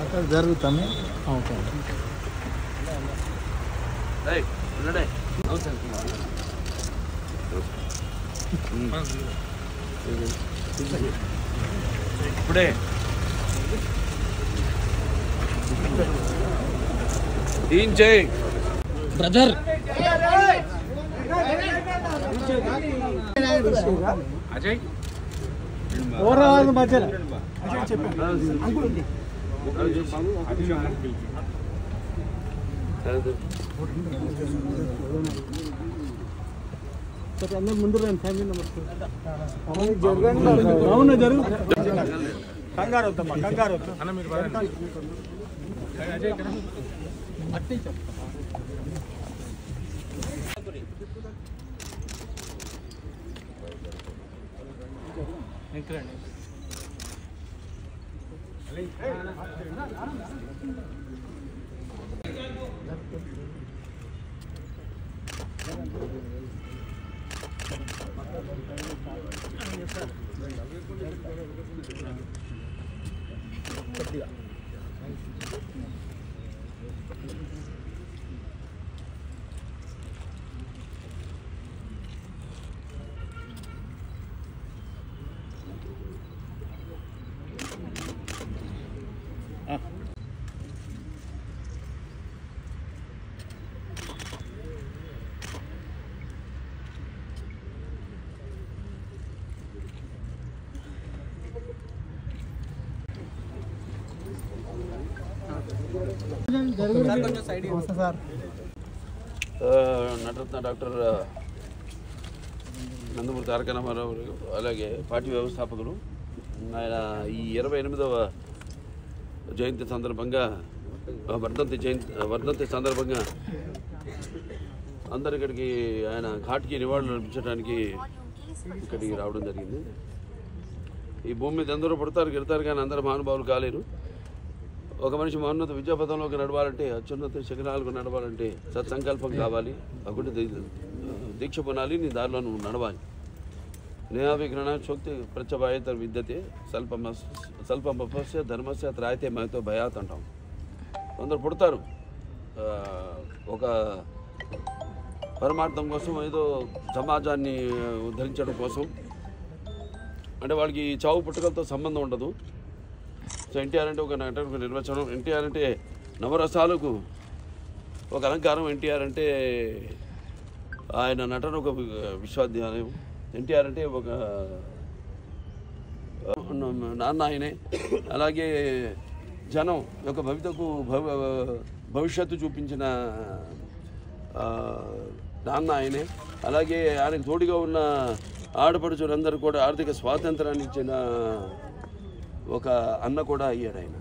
అక్కడ జరుగుతాము. ఓకే ఇప్పుడే ఏం చేయి బ్రదర్. అజయ్ మధ్యలో అందరు ముందు రండి. ఫ్యామిలీ నెంబర్ అవును జరుగు. కంగారు అవుతామ్మా, కంగారు అవుతా అన్న. మీరు నటరత్న డాక్టర్ నందమూరి తారక రామారావు అలాగే పార్టీ వ్యవస్థాపకులు ఆయన ఈ 28వ జయంతి సందర్భంగా వర్ధంతి సందర్భంగా అందరు ఇక్కడికి ఆయన ఘాట్కి నివాళులు అర్పించడానికి ఇక్కడికి రావడం జరిగింది. ఈ భూమి మీద అందరూ పుడతారు గెడతారు కానీ అందరూ మహానుభావులు కాలేరు. ఒక మనిషి మహోన్నత విద్యాపథంలోకి నడవాలంటే, అత్యున్నత శిఖరాలకు నడవాలంటే సత్సంకల్పం కావాలి, అక్కడ దీక్ష పొనాలి, నీ దారిలో నువ్వు నడవాలి. నేహావిఘ్న శోక్తి ప్రత్యభాయత విద్యతే స్వల్పమపస్య ధర్మస్య త్రాయితే మహతో భయాత్ అంటాం. కొందరు పుడతారు ఒక పరమార్థం కోసం, ఏదో సమాజాన్ని ఉద్ధరించడం కోసం. అంటే వాళ్ళకి చావు పుట్టుకలతో సంబంధం ఉండదు. సో ఎన్టీఆర్ అంటే ఒక నటుడికి నిర్వచనం. ఎన్టీఆర్ అంటే నవరసాలకు ఒక అలంకారం. ఎన్టీఆర్ అంటే ఆయన నటన ఒక విశ్వవిద్యాలయం. ఎన్టీఆర్ అంటే ఒక నాన్న ఆయనే. అలాగే జనం యొక్క భవిష్యత్తు చూపించిన నాన్న ఆయనే. అలాగే ఆయనకు తోడుగా ఉన్న ఆడపడుచులందరూ కూడా ఆర్థిక స్వాతంత్రాన్ని ఇచ్చిన ఒక అన్న కూడా అయ్యాడు ఆయన.